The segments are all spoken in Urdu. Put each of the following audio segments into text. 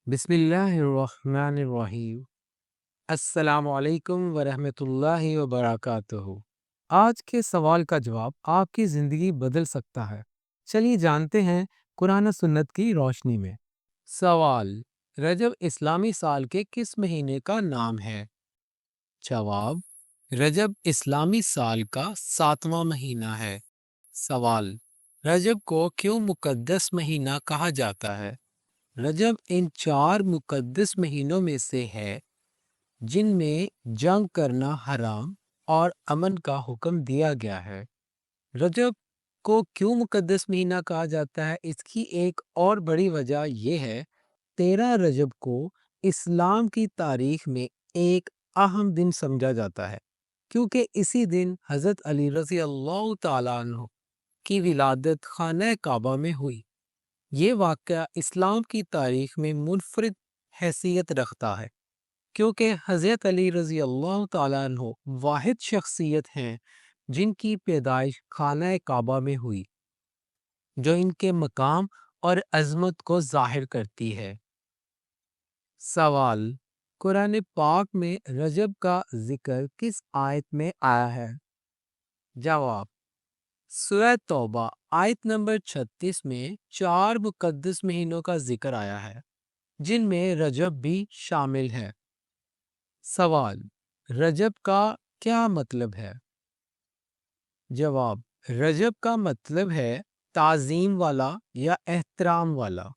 بسم اللہ الرحمن الرحیم۔ السلام علیکم ورحمۃ اللہ وبرکاتہ۔ آج کے سوال کا جواب آپ کی زندگی بدل سکتا ہے۔ چلیے جانتے ہیں قرآن و سنت کی روشنی میں۔ سوال: رجب اسلامی سال کے کس مہینے کا نام ہے؟ جواب: رجب اسلامی سال کا 7واں مہینہ ہے۔ سوال: رجب کو کیوں مقدس مہینہ کہا جاتا ہے؟ رجب ان 4 مقدس مہینوں میں سے ہے جن میں جنگ کرنا حرام اور امن کا حکم دیا گیا ہے۔ رجب کو کیوں مقدس مہینہ کہا جاتا ہے؟ اس کی ایک اور بڑی وجہ یہ ہے، 13 رجب کو اسلام کی تاریخ میں ایک اہم دن سمجھا جاتا ہے، کیونکہ اسی دن حضرت علی رضی اللہ تعالیٰ عنہ کی ولادت خانہ کعبہ میں ہوئی۔ یہ واقعہ اسلام کی تاریخ میں منفرد حیثیت رکھتا ہے، کیونکہ حضرت علی رضی اللہ تعالیٰ عنہ واحد شخصیت ہیں جن کی پیدائش خانہ کعبہ میں ہوئی، جو ان کے مقام اور عظمت کو ظاہر کرتی ہے۔ سوال: قرآن پاک میں رجب کا ذکر کس آیت میں آیا ہے؟ جواب: سورہ توبہ آیت نمبر 36 میں 4 مقدس مہینوں کا ذکر آیا ہے، جن میں رجب بھی شامل ہے۔ سوال: رجب کا کیا مطلب ہے؟ جواب: رجب کا مطلب ہے تعظیم والا یا احترام والا۔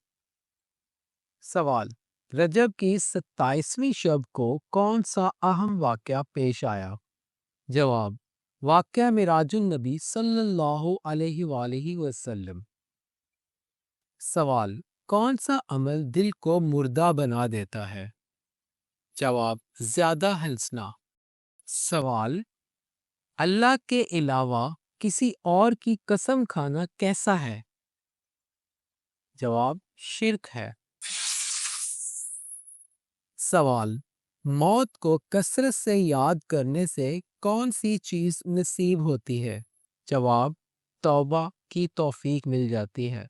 سوال: رجب کی 27ویں شب کو کون سا اہم واقعہ پیش آیا؟ جواب: واقعہ معراج النبی صلی اللہ علیہ وآلہ وسلم۔ سوال: کون سا عمل دل کو مردہ بنا دیتا ہے؟ جواب: زیادہ ہنسنا۔ سوال: اللہ کے علاوہ کسی اور کی قسم کھانا کیسا ہے؟ جواب: شرک ہے۔ سوال: موت کو کثرت سے یاد کرنے سے کون سی چیز نصیب ہوتی ہے؟ جواب: توبہ کی توفیق مل جاتی ہے۔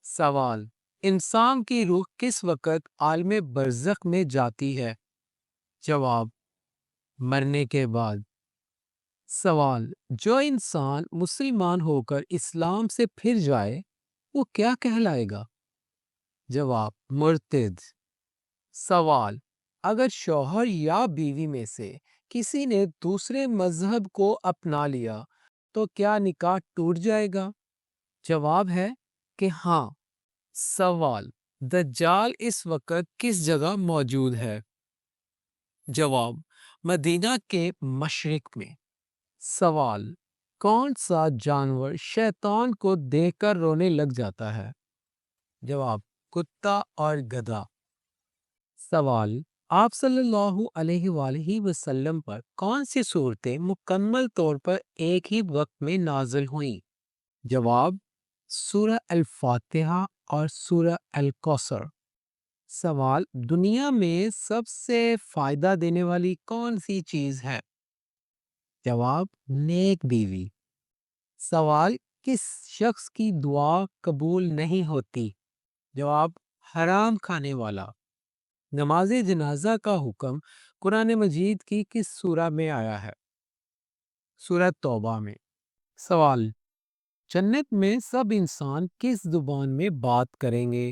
سوال: انسان کی روح کس وقت عالم برزخ میں جاتی ہے؟ جواب: مرنے کے بعد۔ سوال: جو انسان مسلمان ہو کر اسلام سے پھر جائے وہ کیا کہلائے گا؟ جواب: مرتد۔ سوال: اگر شوہر یا بیوی میں سے کسی نے دوسرے مذہب کو اپنا لیا تو کیا نکاح ٹوٹ جائے گا؟ جواب ہے کہ ہاں۔ سوال: دجال اس وقت کس جگہ موجود ہے؟ جواب: مدینہ کے مشرق میں۔ سوال: کون سا جانور شیطان کو دیکھ کر رونے لگ جاتا ہے؟ جواب: کتا اور گدھا۔ سوال: آپ صلی اللہ علیہ وآلہ وسلم پر کون سی صورتیں مکمل طور پر ایک ہی وقت میں نازل ہوئیں؟ جواب: سورہ الفاتحہ اور سورہ الکوثر۔ سوال: دنیا میں سب سے فائدہ دینے والی کون سی چیز ہے؟ جواب: نیک بیوی۔ سوال: کس شخص کی دعا قبول نہیں ہوتی؟ جواب: حرام کھانے والا۔ نماز جنازہ کا حکم قرآن مجید کی کس سورہ میں آیا ہے؟ سورہ توبہ میں۔ سوال: جنت میں سب انسان کس زبان میں بات کریں گے؟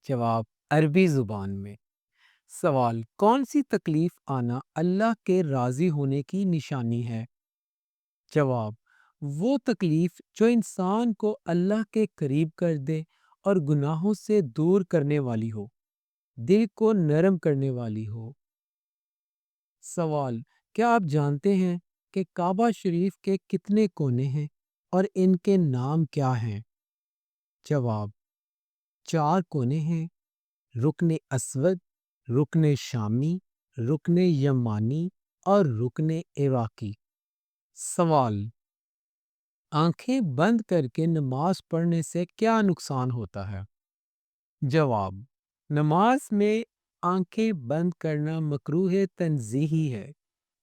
جواب: عربی زبان میں۔ سوال: کون سی تکلیف آنا اللہ کے راضی ہونے کی نشانی ہے؟ جواب: وہ تکلیف جو انسان کو اللہ کے قریب کر دے اور گناہوں سے دور کرنے والی ہو، دل کو نرم کرنے والی ہو۔ سوال: کیا آپ جانتے ہیں کہ کعبہ شریف کے کتنے کونے ہیں اور ان کے نام کیا ہیں؟ جواب: 4 کونے ہیں: رکن اسود، رکن شامی، رکن یمانی اور رکن عراقی۔ سوال: آنکھیں بند کر کے نماز پڑھنے سے کیا نقصان ہوتا ہے؟ جواب: نماز میں آنکھیں بند کرنا مکروہ تنزیہی ہے،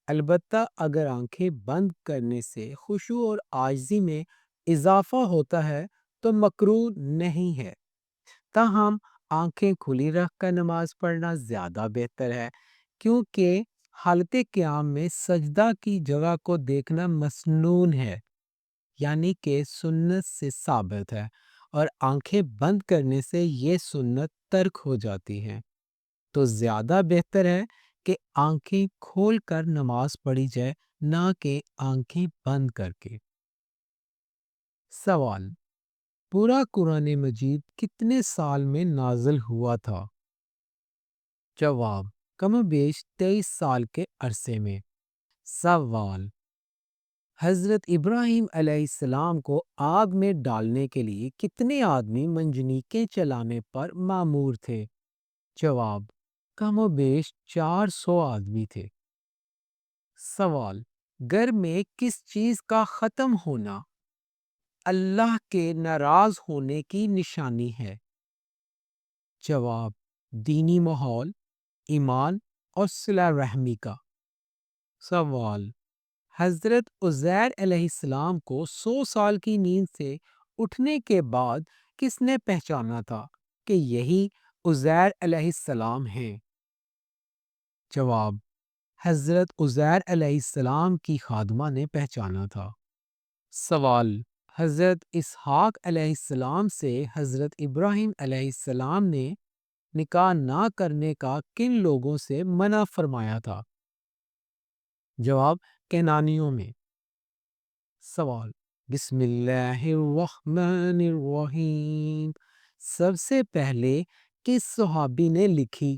البتہ اگر آنکھیں بند کرنے سے خشوع اور عاجزی میں اضافہ ہوتا ہے تو مکروہ نہیں ہے۔ تاہم آنکھیں کھلی رکھ کر نماز پڑھنا زیادہ بہتر ہے، کیونکہ حالت قیام میں سجدہ کی جگہ کو دیکھنا مسنون ہے، یعنی کہ سنت سے ثابت ہے، اور آنکھیں بند کرنے سے یہ سنت ترک ہو جاتی ہے۔ تو زیادہ بہتر ہے کہ آنکھیں کھول کر نماز پڑھی جائے، نہ کہ آنکھیں بند کر کے۔ سوال: پورا قرآن مجید کتنے سال میں نازل ہوا تھا؟ جواب: کم و بیش 23 سال کے عرصے میں۔ سوال: حضرت ابراہیم علیہ السلام کو آگ میں ڈالنے کے لیے کتنے آدمی منجنیقیں چلانے پر مامور تھے؟ جواب: کم و بیش 400 آدمی تھے۔ سوال: گھر میں کس چیز کا ختم ہونا اللہ کے ناراض ہونے کی نشانی ہے؟ جواب: دینی ماحول، ایمان اور صلہ رحمی کا۔ سوال: حضرت عزیر علیہ السلام کو 100 سال کی نیند سے اٹھنے کے بعد کس نے پہچانا تھا کہ یہی عزیر علیہ السلام ہیں؟ جواب: حضرت عزیر علیہ السلام کی خادمہ نے پہچانا تھا۔ سوال: حضرت اسحاق علیہ السلام سے حضرت ابراہیم علیہ السلام نے نکاح نہ کرنے کا کن لوگوں سے منع فرمایا تھا؟ جواب: کینانیوں میں۔ سوال: بسم اللہ الرحمن الرحیم سب سے پہلے کس صحابی نے لکھی؟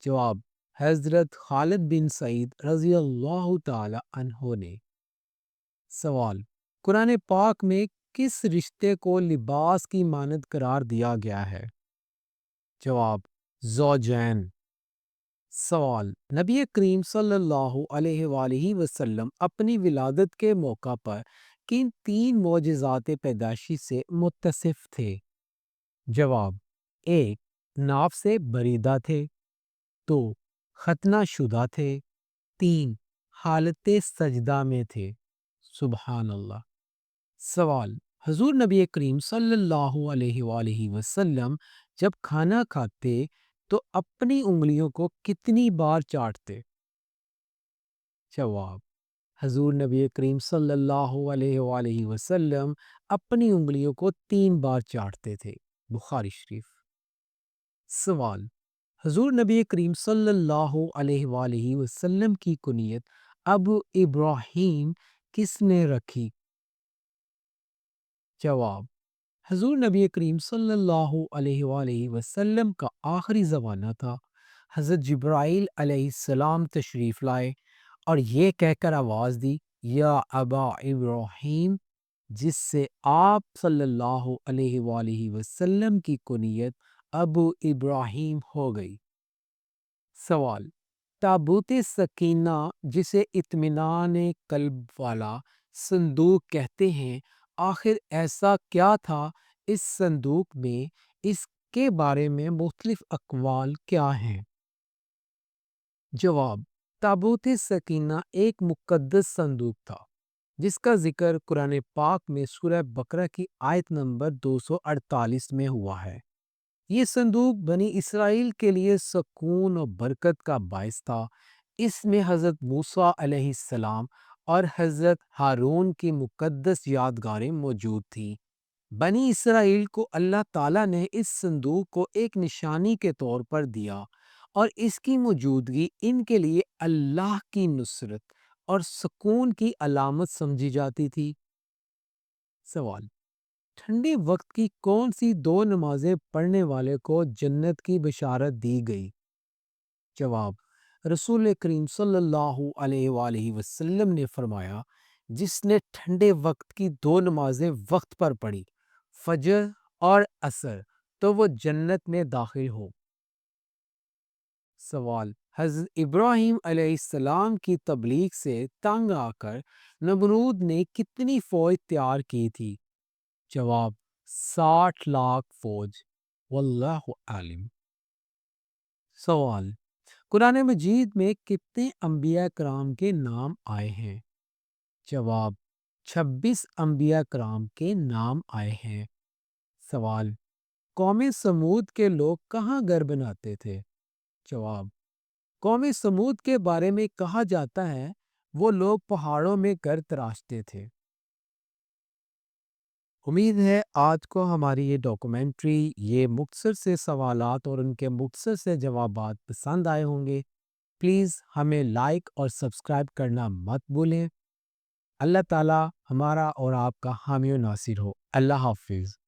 جواب: حضرت خالد بن سعید رضی اللہ تعالی عنہ نے۔ سوال: قرآن پاک میں کس رشتے کو لباس کی مانند قرار دیا گیا ہے؟ جواب: زوجین۔ سوال: نبی کریم صلی اللہ علیہ وآلہ وسلم اپنی ولادت کے موقع پر کن 3 معجزات پیدائشی سے متصف تھے؟ جواب: 1. ناف سے بریدہ تھے، 2. ختنہ شدہ تھے، 3. حالت سجدہ میں تھے۔ سبحان اللہ۔ سوال: حضور نبی کریم صلی اللہ علیہ وآلہ وسلم جب کھانا کھاتے تو اپنی انگلیوں کو کتنی بار چاٹتے؟ جواب: حضور نبی کریم صلی اللہ علیہ وآلہ وسلم اپنی انگلیوں کو 3 بار چاٹتے تھے۔ بخاری شریف۔ سوال: حضور نبی کریم صلی اللہ علیہ وآلہ وسلم کی کنیت ابو ابراہیم کس نے رکھی؟ جواب: حضور نبی کریم صلی اللہ علیہ وآلہ وسلم کا آخری زمانہ تھا۔ حضرت جبرائیل علیہ السلام تشریف لائے اور یہ کہہ کر آواز دی، یا ابا ابراہیم، جس سے آپ صلی اللہ علیہ وآلہ وسلم کی کنیت ابو ابراہیم ہو گئی۔ سوال: تابوت سکینہ جسے اطمینان قلب والا صندوق کہتے ہیں، آخر ایسا کیا تھا اس صندوق میں؟ اس کے بارے میں مختلف اقوال کیا ہیں؟ جواب: تابوت سکینہ ایک مقدس صندوق تھا جس کا ذکر قرآن پاک میں سورہ بقرہ کی آیت نمبر 248 میں ہوا ہے۔ یہ صندوق بنی اسرائیل کے لیے سکون و برکت کا باعث تھا۔ اس میں حضرت موسیٰ علیہ السلام اور حضرت ہارون کی مقدس یادگاریں موجود تھیں۔ بنی اسرائیل کو اللہ تعالیٰ نے اس صندوق کو ایک نشانی کے طور پر دیا اور اس کی موجودگی ان کے لیے اللہ کی نصرت اور سکون کی علامت سمجھی جاتی تھی۔ سوال: ٹھنڈے وقت کی کون سی 2 نمازیں پڑھنے والے کو جنت کی بشارت دی گئی؟ جواب: رسول کریم صلی اللہ علیہ وآلہ وسلم نے فرمایا، جس نے ٹھنڈے وقت کی 2 نمازیں وقت پر پڑھی، فجر اور عصر، تو وہ جنت میں داخل ہو۔ سوال: حضرت ابراہیم علیہ السلام کی تبلیغ سے تنگ آ کر نمرود نے کتنی فوج تیار کی تھی؟ جواب: 60 لاکھ فوج۔ واللہ عالم۔ سوال: قرآن مجید میں کتنے انبیاء کرام کے نام آئے ہیں؟ جواب: 26 انبیاء کرام کے نام آئے ہیں۔ سوال: قوم سمود کے لوگ کہاں گھر بناتے تھے؟ جواب: قوم سمود کے بارے میں کہا جاتا ہے وہ لوگ پہاڑوں میں گھر تراشتے تھے۔ امید ہے آج کو ہماری یہ ڈاکومنٹری، یہ مختصر سے سوالات اور ان کے مختصر سے جوابات پسند آئے ہوں گے۔ پلیز ہمیں لائک اور سبسکرائب کرنا مت بھولیں۔ اللہ تعالیٰ ہمارا اور آپ کا حامی و ناصر ہو۔ اللہ حافظ۔